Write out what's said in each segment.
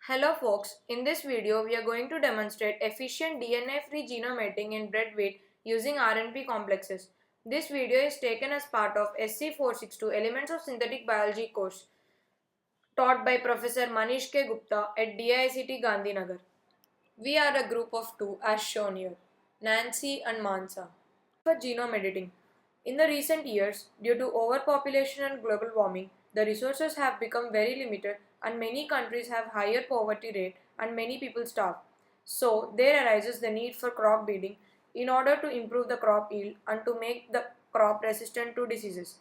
Hello folks, in this video we are going to demonstrate efficient DNA-free genome editing in bread wheat using RNP complexes. This video is taken as part of SC462 Elements of Synthetic Biology course taught by Professor Manish K. Gupta at DICT Gandhinagar. We are a group of two as shown here, Nancy and Mansa. For genome editing. In the recent years, due to overpopulation and global warming, the resources have become very limited and many countries have higher poverty rate and many people starve. So, there arises the need for crop breeding in order to improve the crop yield and to make the crop resistant to diseases.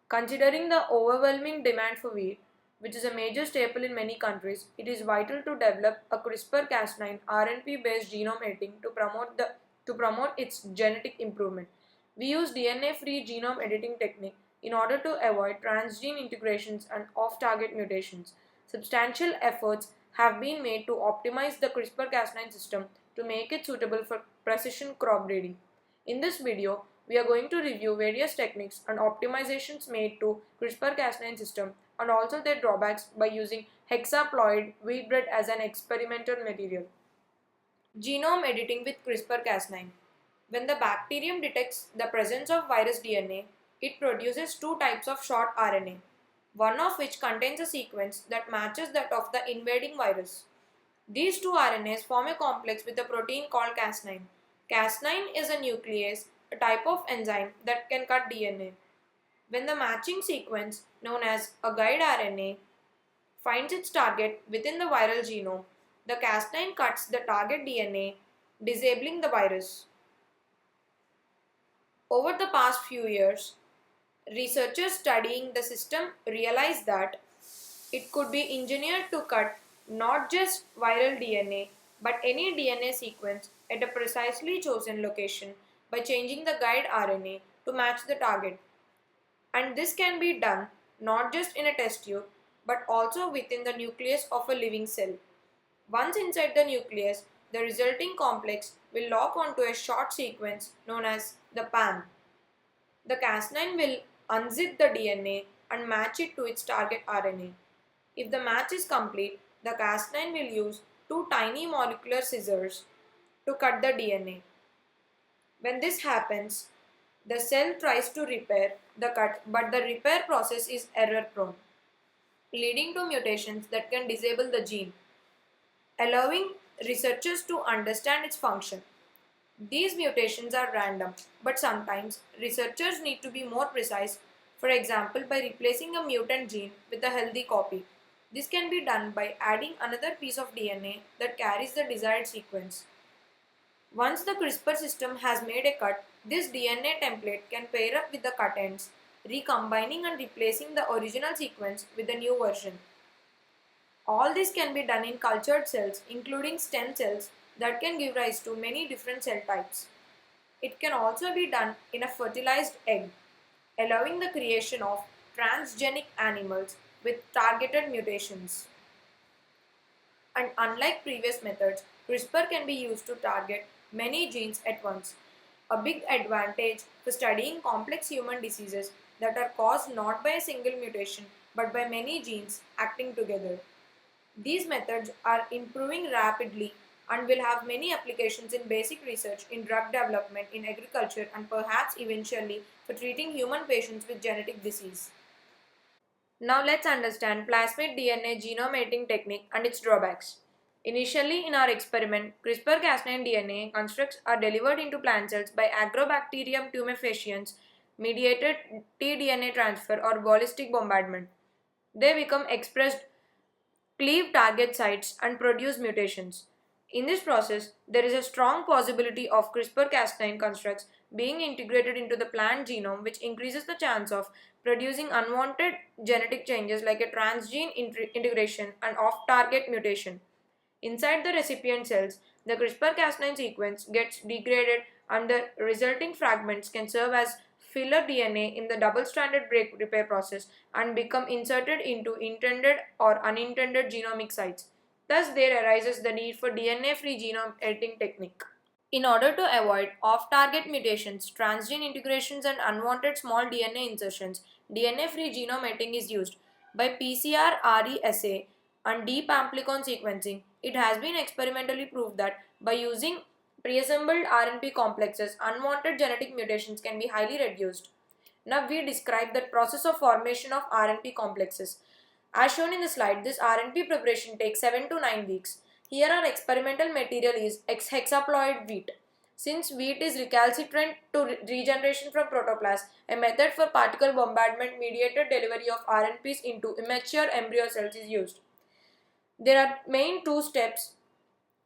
Considering the overwhelming demand for wheat, which is a major staple in many countries, it is vital to develop a CRISPR-Cas9 RNP-based genome editing to promote its genetic improvement. We use DNA-free genome editing technique in order to avoid transgene integrations and off-target mutations. Substantial efforts have been made to optimize the CRISPR-Cas9 system to make it suitable for precision crop breeding. In this video, we are going to review various techniques and optimizations made to CRISPR-Cas9 system and also their drawbacks by using hexaploid wheat bread as an experimental material. Genome editing with CRISPR-Cas9. When the bacterium detects the presence of virus DNA, it produces two types of short RNA, one of which contains a sequence that matches that of the invading virus. These two RNAs form a complex with a protein called Cas9. Cas9 is a nuclease, a type of enzyme that can cut DNA. When the matching sequence, known as a guide RNA, finds its target within the viral genome, the Cas9 cuts the target DNA, disabling the virus. Over the past few years, researchers studying the system realized that it could be engineered to cut not just viral DNA but any DNA sequence at a precisely chosen location by changing the guide RNA to match the target. And this can be done not just in a test tube but also within the nucleus of a living cell. Once inside the nucleus, the resulting complex will lock onto a short sequence known as the PAM. The Cas9 will unzip the DNA and match it to its target RNA. If the match is complete, the Cas9 will use two tiny molecular scissors to cut the DNA. When this happens, the cell tries to repair the cut, but the repair process is error prone, leading to mutations that can disable the gene, allowing researchers to understand its function. These mutations are random, but sometimes researchers need to be more precise, for example by replacing a mutant gene with a healthy copy. This can be done by adding another piece of DNA that carries the desired sequence. Once the CRISPR system has made a cut, this DNA template can pair up with the cut ends, recombining and replacing the original sequence with the new version. All this can be done in cultured cells, including stem cells that can give rise to many different cell types. It can also be done in a fertilized egg, allowing the creation of transgenic animals with targeted mutations. And unlike previous methods, CRISPR can be used to target many genes at once, a big advantage for studying complex human diseases that are caused not by a single mutation but by many genes acting together. These methods are improving rapidly and will have many applications in basic research, in drug development, in agriculture, and perhaps eventually for treating human patients with genetic disease. Now let's understand plasmid DNA genome editing technique and its drawbacks. Initially in our experiment, CRISPR-Cas9 DNA constructs are delivered into plant cells by Agrobacterium tumefaciens mediated tDNA transfer or ballistic bombardment. They become expressed, cleave target sites and produce mutations. In this process, there is a strong possibility of CRISPR-Cas9 constructs being integrated into the plant genome, which increases the chance of producing unwanted genetic changes like a transgene integration and off-target mutation. Inside the recipient cells, the CRISPR-Cas9 sequence gets degraded and the resulting fragments can serve as filler DNA in the double-stranded break repair process and become inserted into intended or unintended genomic sites. Thus, there arises the need for DNA-free genome editing technique. In order to avoid off-target mutations, transgene integrations and unwanted small DNA insertions, DNA-free genome editing is used. By PCR-RE assay, and deep amplicon sequencing, it has been experimentally proved that by using preassembled RNP complexes, unwanted genetic mutations can be highly reduced. Now we describe the process of formation of RNP complexes. As shown in the slide, this RNP preparation takes 7 to 9 weeks. Here our experimental material is hexaploid wheat. Since wheat is recalcitrant to regeneration from protoplasm, a method for particle bombardment mediated delivery of RNPs into immature embryo cells is used. There are main two steps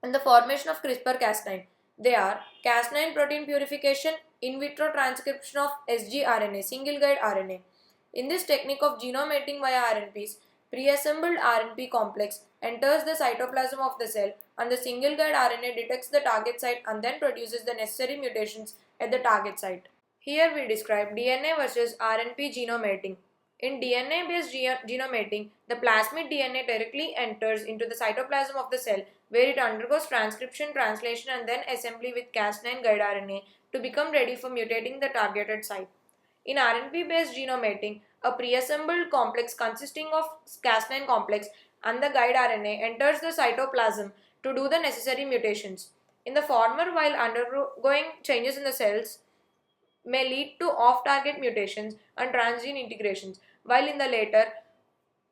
in the formation of CRISPR-Cas9. They are Cas9 protein purification, in vitro transcription of sgRNA, single guide RNA. In this technique of genome editing via RNPs, pre-assembled RNP complex enters the cytoplasm of the cell and the single guide RNA detects the target site and then produces the necessary mutations at the target site. Here we describe DNA versus RNP genome editing. In DNA-based genome editing, the plasmid DNA directly enters into the cytoplasm of the cell where it undergoes transcription, translation and then assembly with Cas9 guide RNA to become ready for mutating the targeted site. In RNP-based genome editing, a pre-assembled complex consisting of Cas9 complex and the guide RNA enters the cytoplasm to do the necessary mutations. In the former, while undergoing changes in the cells, may lead to off-target mutations and transgene integrations, while in the later,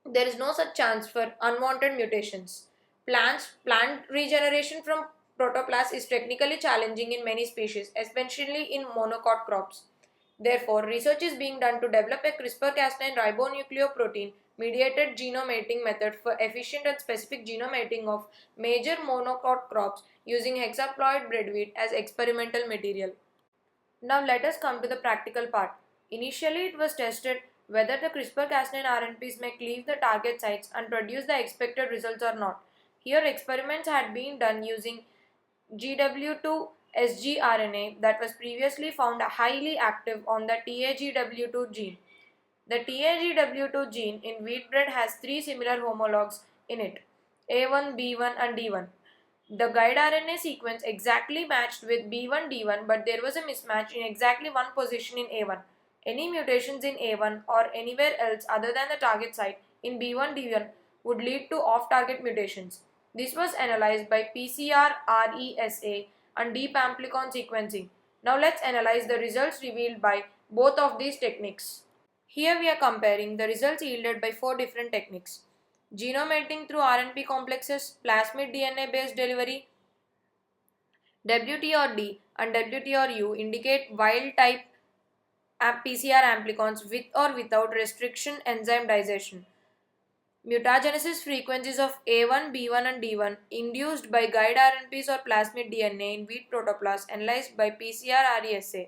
there is no such chance for unwanted mutations. Plant regeneration from protoplast is technically challenging in many species, especially in monocot crops. Therefore, research is being done to develop a CRISPR-Cas9 ribonucleoprotein mediated genome editing method for efficient and specific genome editing of major monocot crops using hexaploid breadwheat as experimental material. Now let us come to the practical part. Initially it was tested whether the CRISPR-Cas9 RNPs may cleave the target sites and produce the expected results or not. Here experiments had been done using GW2 sgRNA that was previously found highly active on the TAGW2 gene. The TAGW2 gene in wheat bread has three similar homologs in it, A1, B1 and D1. The guide RNA sequence exactly matched with B1 D1, but there was a mismatch in exactly one position in A1. Any mutations in A1 or anywhere else other than the target site in B1 D1 would lead to off-target mutations. This was analyzed by PCR-RESA and deep amplicon sequencing. Now let's analyze the results revealed by both of these techniques. Here we are comparing the results yielded by four different techniques. Genome editing through RNP complexes, plasmid DNA based delivery, WT or D and WT or U indicate wild type PCR amplicons with or without restriction enzyme digestion. Mutagenesis frequencies of A1, B1 and D1 induced by guide RNPs or plasmid DNA in wheat protoplast analyzed by PCR-RESA.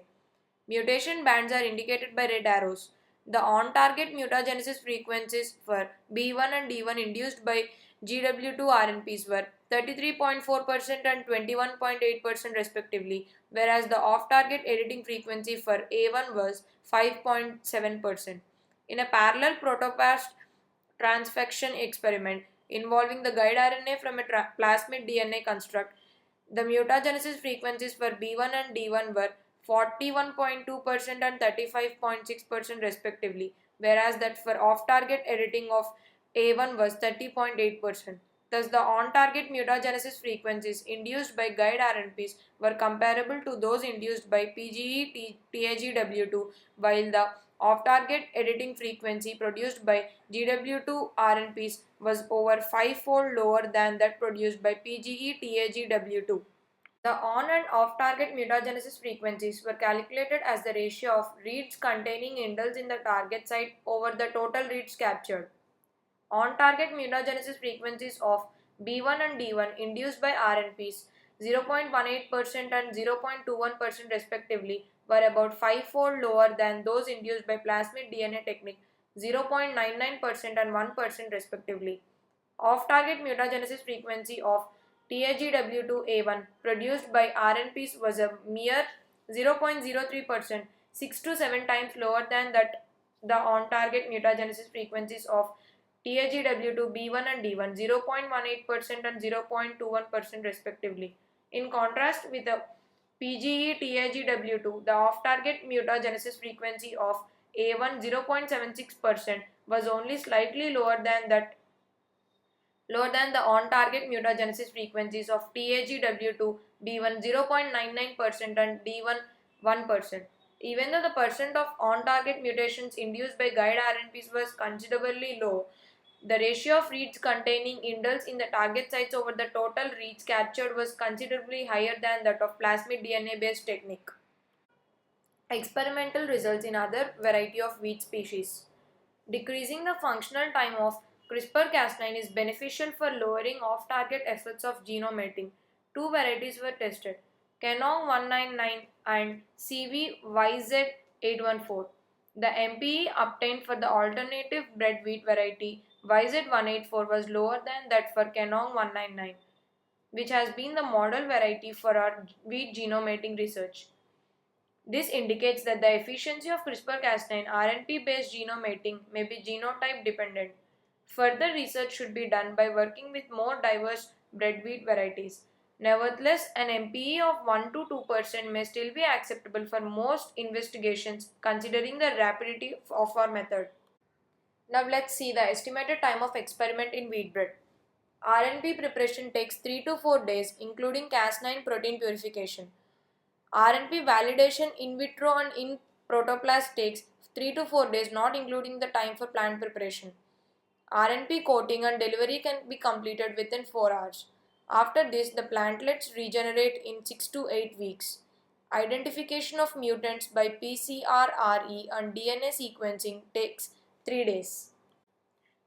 Mutation bands are indicated by red arrows. The on-target mutagenesis frequencies for B1 and D1 induced by GW2 RNPs were 33.4% and 21.8% respectively, whereas the off-target editing frequency for A1 was 5.7%. In a parallel protoplast transfection experiment involving the guide RNA from a plasmid DNA construct, the mutagenesis frequencies for B1 and D1 were 41.2% and 35.6% respectively, whereas that for off-target editing of A1 was 30.8%. Thus, the on-target mutagenesis frequencies induced by guide RNPs were comparable to those induced by PGE-TAGW2, while the off-target editing frequency produced by GW2 RNPs was over 5-fold lower than that produced by PGE-TAGW2. The on and off target mutagenesis frequencies were calculated as the ratio of reads containing indels in the target site over the total reads captured. On target mutagenesis frequencies of B1 and D1 induced by RNPs 0.18% and 0.21% respectively were about 5-fold lower than those induced by plasmid DNA technique 0.99% and 1% respectively. Off-target mutagenesis frequency of TAGW2A1 produced by RNPs was a mere 0.03%, 6 to 7 times lower than that the on-target mutagenesis frequencies of TAGW2B1 and D1 0.18% and 0.21% respectively. In contrast with the PGE-TAGW2, the off-target mutagenesis frequency of A1 0.76% was only slightly lower than that lower than the on-target mutagenesis frequencies of TAGW2, B1 0.99% and D1 1%. Even though the percent of on-target mutations induced by guide RNPs was considerably low, the ratio of reads containing indels in the target sites over the total reads captured was considerably higher than that of plasmid DNA-based technique. Experimental results in other variety of wheat species. Decreasing the functional time of CRISPR-Cas9 is beneficial for lowering off-target effects of genome editing. Two varieties were tested, Kenong 199 and CVYZ814. The MPE obtained for the alternative bred wheat variety YZ184 was lower than that for Kenong 199, which has been the model variety for our wheat genome editing research. This indicates that the efficiency of CRISPR-Cas9 RNP-based genome editing may be genotype dependent. Further research should be done by working with more diverse bred wheat varieties. Nevertheless, an MPE of 1 to 2% may still be acceptable for most investigations considering the rapidity of our method. Now let's see the estimated time of experiment in wheat bread. RNP preparation takes 3 to 4 days including Cas9 protein purification. RNP validation in vitro and in protoplast takes 3 to 4 days not including the time for plant preparation. RNP coating and delivery can be completed within 4 hours. After this, the plantlets regenerate in 6 to 8 weeks. Identification of mutants by PCR-RE and DNA sequencing takes 3 days.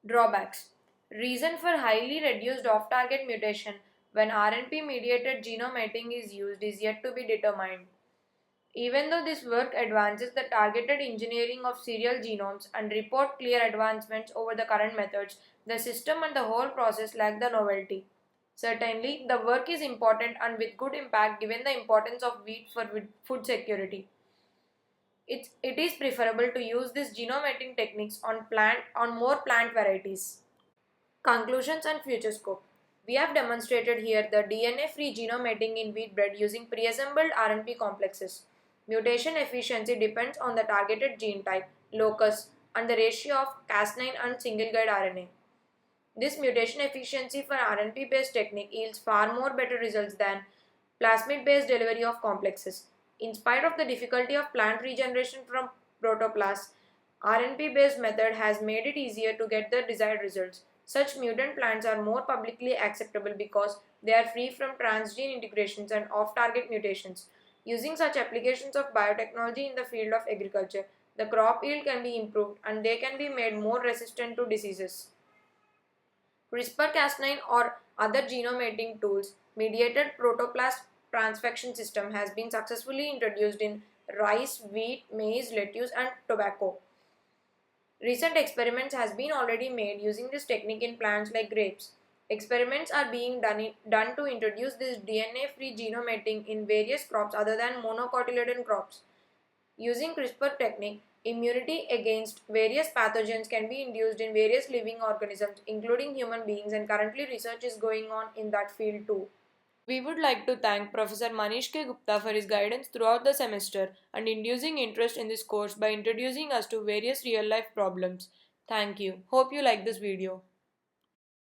Drawbacks. Reason for highly reduced off-target mutation when RNP-mediated genome editing is used is yet to be determined. Even though this work advances the targeted engineering of serial genomes and report clear advancements over the current methods, the system and the whole process lack the novelty. Certainly, the work is important and with good impact given the importance of wheat for food security. It is preferable to use these genome editing techniques on more plant varieties. Conclusions and future scope. We have demonstrated here the DNA-free genome editing in wheat bread using pre-assembled RNP complexes. Mutation efficiency depends on the targeted gene type, locus, and the ratio of Cas9 and single guide RNA. This mutation efficiency for RNP-based technique yields far more better results than plasmid-based delivery of complexes. In spite of the difficulty of plant regeneration from protoplasts, RNP-based method has made it easier to get the desired results. Such mutant plants are more publicly acceptable because they are free from transgene integrations and off-target mutations. Using such applications of biotechnology in the field of agriculture, the crop yield can be improved and they can be made more resistant to diseases. CRISPR-Cas9 or other genome editing tools mediated protoplast transfection system has been successfully introduced in rice, wheat, maize, lettuce and tobacco. Recent experiments has been already made using this technique in plants like grapes. Experiments are being done to introduce this DNA-free genome editing in various crops other than monocotyledon crops. Using CRISPR technique, immunity against various pathogens can be induced in various living organisms, including human beings, and currently research is going on in that field too. We would like to thank Professor Manish K. Gupta for his guidance throughout the semester and inducing interest in this course by introducing us to various real-life problems. Thank you. Hope you like this video.